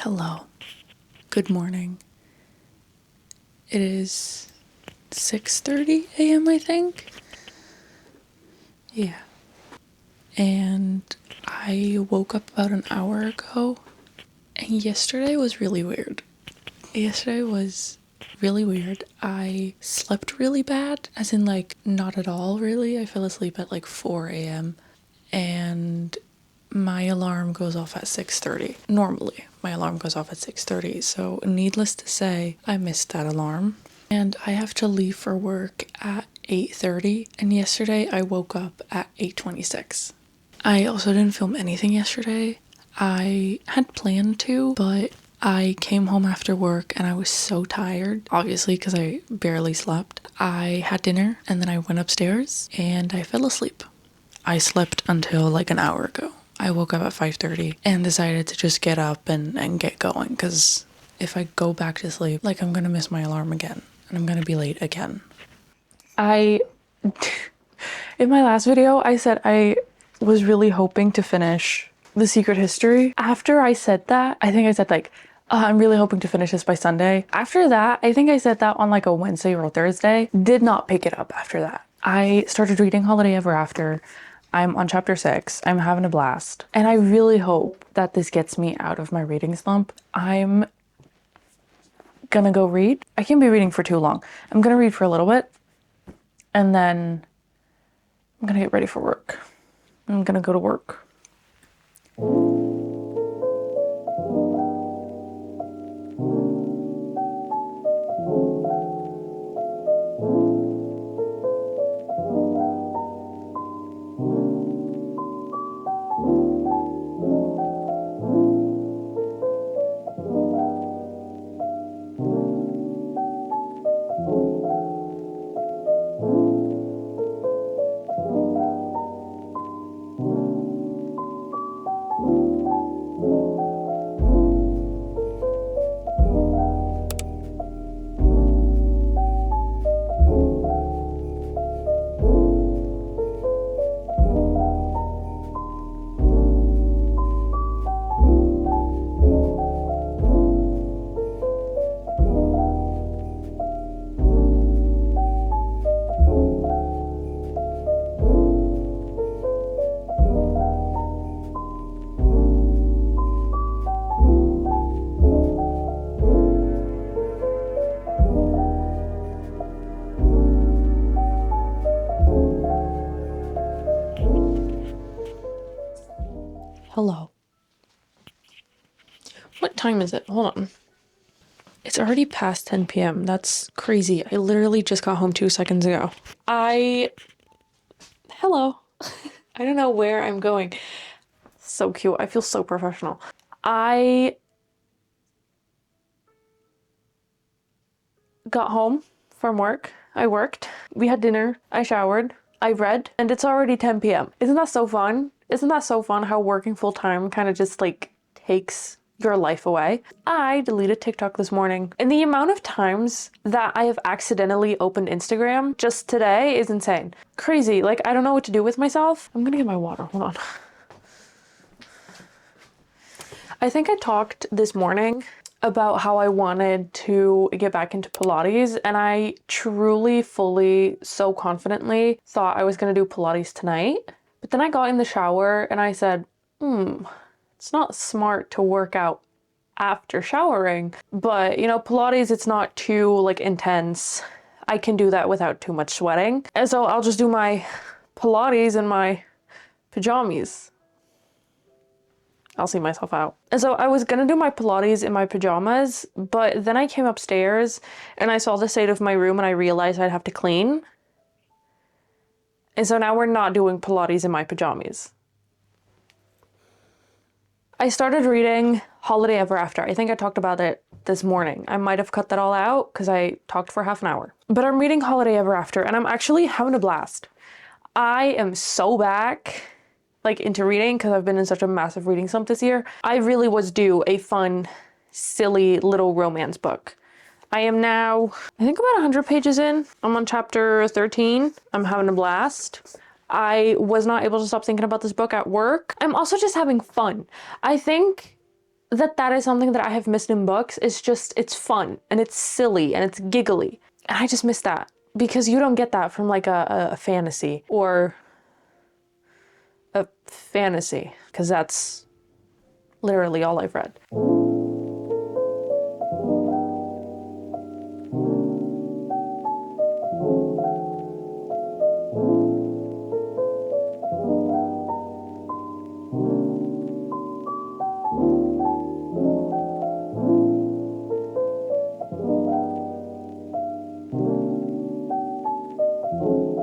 Hello. Good morning. It is 6:30 a.m. I think. Yeah. And I woke up about an hour ago, and yesterday was really weird. I slept really bad, as in like not at all really. I fell asleep at like 4 a.m. and my alarm goes off at 6:30. Normally, my alarm goes off at 6:30, so needless to say, I missed that alarm. And I have to leave for work at 8:30, and yesterday I woke up at 8:26. I also didn't film anything yesterday. I had planned to, but I came home after work and I was so tired, obviously because I barely slept. I had dinner and then I went upstairs and I fell asleep. I slept until like an hour ago. I woke up at 5:30 and decided to just get up and get going, because if I go back to sleep, like, I'm gonna miss my alarm again and I'm gonna be late again. In my last video, I said I was really hoping to finish The Secret History. After I said that, I think I said like, I'm really hoping to finish this by Sunday. After that, I think I said that on like a Wednesday or a Thursday. Did not pick it up after that. I started reading Holiday Ever After. I'm on chapter 6. I'm having a blast. And I really hope that this gets me out of my reading slump. I'm gonna go read. I can't be reading for too long. I'm gonna read for a little bit, and then I'm gonna get ready for work. I'm gonna go to work. Hello. What time is it? Hold on. It's already past 10 p.m. That's crazy. I literally just got home 2 seconds ago. Hello. I don't know where I'm going. So cute. I feel so professional. I got home from work. I worked. We had dinner. I showered. I read. And it's already 10 p.m. Isn't that so fun? Isn't that so fun how working full time kind of just like takes your life away? I deleted TikTok this morning, and the amount of times that I have accidentally opened Instagram just today is insane. Crazy. Like, I don't know what to do with myself. I'm gonna get my water. Hold on. I think I talked this morning about how I wanted to get back into Pilates, and I truly, fully, so confidently thought I was gonna do Pilates tonight. But then I got in the shower and I said, it's not smart to work out after showering. But, you know, Pilates, it's not too like intense. I can do that without too much sweating. And so I'll just do my Pilates in my pajamas. I'll see myself out. And so I was gonna do my Pilates in my pajamas, but then I came upstairs and I saw the state of my room and I realized I'd have to clean. And so now we're not doing Pilates in my pajamas. I started reading Holiday Ever After. I think I talked about it this morning. I might have cut that all out because I talked for half an hour. But I'm reading Holiday Ever After and I'm actually having a blast. I am so back like into reading because I've been in such a massive reading slump this year. I really was due a fun, silly little romance book. I am now, I think, about 100 pages in. I'm on chapter 13. I'm having a blast. I was not able to stop thinking about this book at work. I'm also just having fun. I think that is something that I have missed in books. It's just, it's fun and it's silly and it's giggly. And I just miss that because you don't get that from like a fantasy or a fantasy, because that's literally all I've read.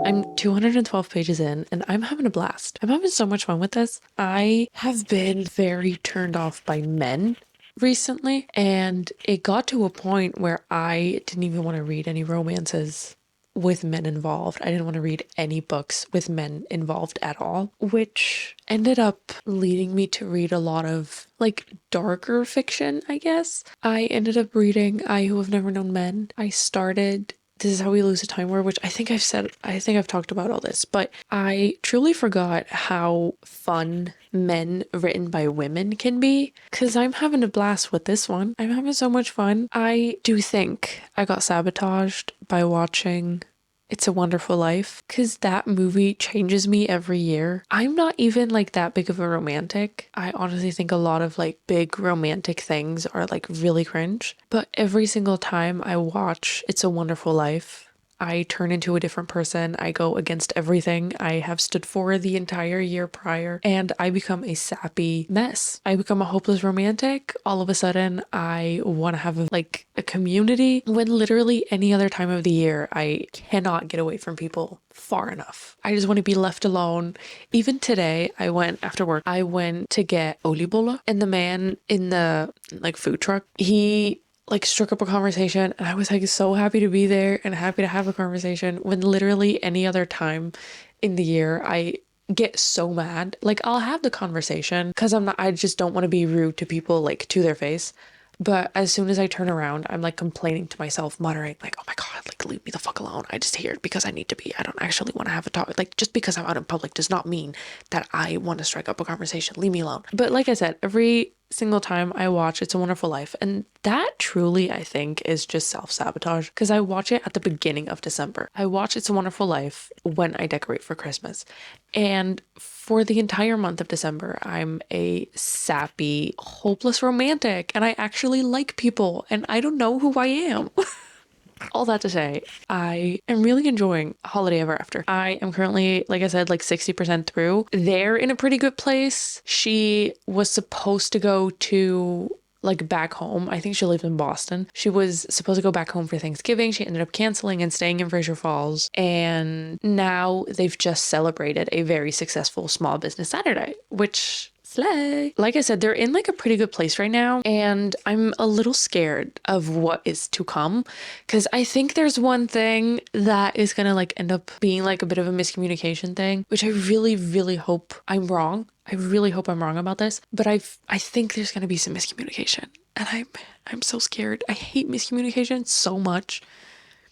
I'm 212 pages in and I'm having a blast. I'm having so much fun with this. I have been very turned off by men recently, and it got to a point where I didn't even want to read any romances with men involved. I didn't want to read any books with men involved at all, which ended up leading me to read a lot of like darker fiction, I guess. I ended up reading I Who Have Never Known Men. I started This Is How We Lose a Time War, which I think I've talked about all this, but I truly forgot how fun men written by women can be, because I'm having a blast with this one. I'm having so much fun. I do think I got sabotaged by watching It's a Wonderful Life, because that movie changes me every year. I'm not even like that big of a romantic. I honestly think a lot of like big romantic things are like really cringe. But every single time I watch It's a Wonderful Life, I turn into a different person. I go against everything I have stood for the entire year prior, and I become a sappy mess. I become a hopeless romantic. All of a sudden, I want to have a community, when literally any other time of the year, I cannot get away from people far enough. I just want to be left alone. Even today, after work, I went to get olibola, and the man in the like food truck, he like struck up a conversation, and I was like so happy to be there and happy to have a conversation, when literally any other time in the year I get so mad. Like, I'll have the conversation because I just don't want to be rude to people like to their face. But as soon as I turn around, I'm like complaining to myself, muttering like, oh my God, like leave me the fuck alone. I just here because I need to be. I don't actually want to have a talk. Like, just because I'm out in public does not mean that I want to strike up a conversation. Leave me alone. But like I said, every single time I watch It's a Wonderful Life, and that truly, I think, is just self-sabotage, because I watch it at the beginning of December. I watch It's a Wonderful Life when I decorate for Christmas. And for the entire month of December, I'm a sappy, hopeless romantic, and I actually like people, and I don't know who I am. All that to say, I am really enjoying Holiday Ever After. I am currently, like I said, like 60% through. They're in a pretty good place. She was supposed to go to like back home. I think she lives in Boston. She was supposed to go back home for Thanksgiving. She ended up canceling and staying in Fraser Falls. And now they've just celebrated a very successful Small Business Saturday, which slay. Like I said, they're in like a pretty good place right now, and I'm a little scared of what is to come, because I think there's one thing that is gonna like end up being like a bit of a miscommunication thing, which I really, really hope I'm wrong. I really hope I'm wrong about this, but I think there's gonna be some miscommunication, and I'm so scared. I hate miscommunication so much.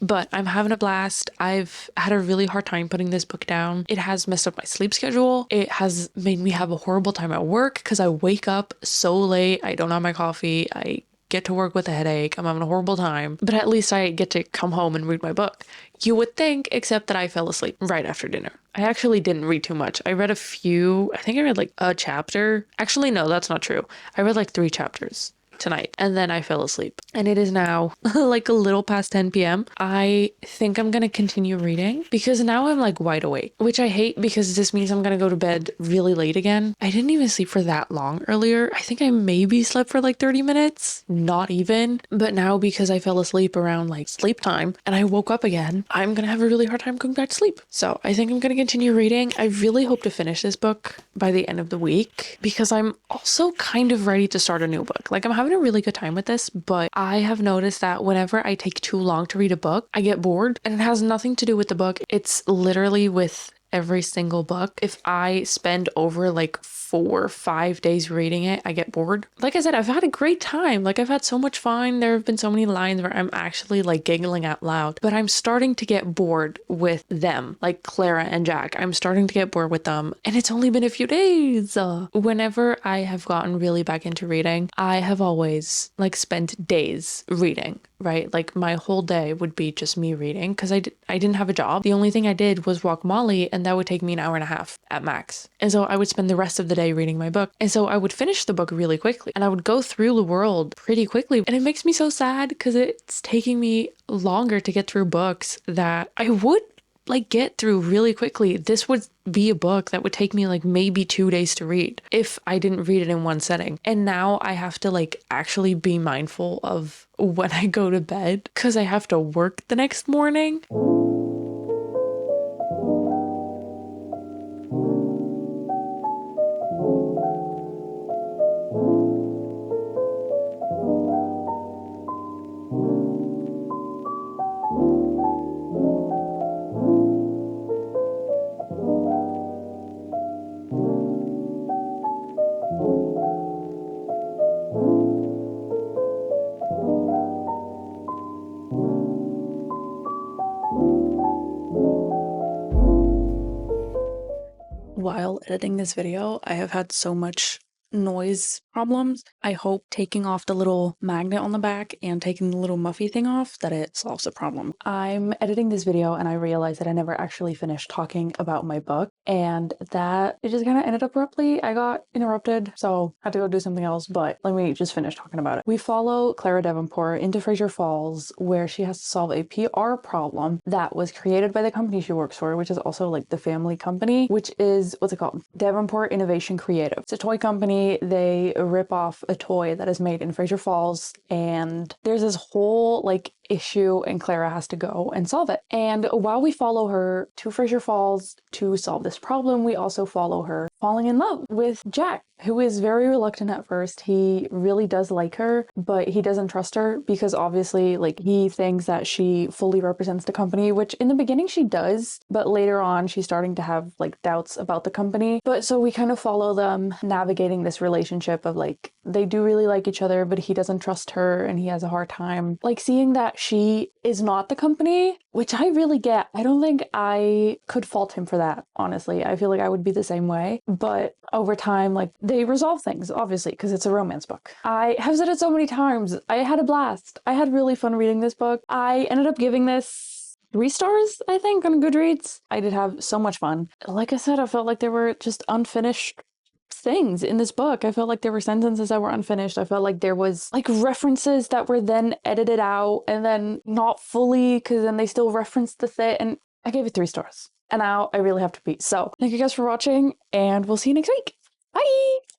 But I'm having a blast. I've had a really hard time putting this book down. It has messed up my sleep schedule. It has made me have a horrible time at work because I wake up so late. I don't have my coffee. I get to work with a headache. I'm having a horrible time. But at least I get to come home and read my book. You would think, except that I fell asleep right after dinner. I actually didn't read too much. I read a few. I think I read like a chapter. Actually, no, that's not true. I read like 3 chapters tonight, and then I fell asleep, and it is now like a little past 10 p.m. I think I'm gonna continue reading because now I'm like wide awake, which I hate because this means I'm gonna go to bed really late again. I didn't even sleep for that long earlier. I think I maybe slept for like 30 minutes, not even. But now, because I fell asleep around like sleep time and I woke up again, I'm gonna have a really hard time going back to sleep. So I think I'm gonna continue reading. I really hope to finish this book by the end of the week, because I'm also kind of ready to start a new book. Like, I'm having a really good time with this, but I have noticed that whenever I take too long to read a book, I get bored, and it has nothing to do with the book. It's literally with every single book. If I spend over like 4 or 5 days reading it, I get bored. Like I said, I've had a great time. Like I've had so much fun. There have been so many lines where I'm actually like giggling out loud, but I'm starting to get bored with them, like Clara and Jack. I'm starting to get bored with them, and it's only been a few days. Whenever I have gotten really back into reading, I have always like spent days reading, right? Like my whole day would be just me reading because I didn't have a job. The only thing I did was walk Molly, and that would take me an hour and a half at max. And so I would spend the rest of the day reading my book. And so I would finish the book really quickly, and I would go through the world pretty quickly. And it makes me so sad because it's taking me longer to get through books that I would like get through really quickly. This would be a book that would take me like maybe 2 days to read if I didn't read it in one setting. And now I have to like actually be mindful of when I go to bed because I have to work the next morning. While editing this video, I have had so much noise problems. I hope taking off the little magnet on the back and taking the little muffy thing off that it solves the problem. I'm editing this video and I realized that I never actually finished talking about my book, and that it just kind of ended abruptly. I got interrupted, so I had to go do something else, but let me just finish talking about it. We follow Clara Davenport into Fraser Falls, where she has to solve a PR problem that was created by the company she works for, which is also like the family company, which is, what's it called? Davenport Innovation Creative. It's a toy company. They rip off a toy that is made in Fraser Falls, and there's this whole like issue, and Clara has to go and solve it. And while we follow her to Fraser Falls to solve this problem, we also follow her falling in love with Jack, who is very reluctant at first. He really does like her, but he doesn't trust her because obviously like he thinks that she fully represents the company, which in the beginning she does, but later on she's starting to have like doubts about the company. But so we kind of follow them navigating this relationship of like they do really like each other, but he doesn't trust her and he has a hard time like seeing that she is not the company, which I really get. I don't think I could fault him for that, honestly. I feel like I would be the same way, but over time, like they resolve things, obviously, because it's a romance book. I have said it so many times. I had a blast. I had really fun reading this book. I ended up giving this 3 stars, I think, on Goodreads. I did have so much fun. Like I said, I felt like there were just unfinished things in this book. I felt like there were sentences that were unfinished. I felt like there was like references that were then edited out and then not fully, because then they still referenced the thing, and I gave it 3 stars. And now I really have to pee. So thank you guys for watching, and we'll see you next week. Bye!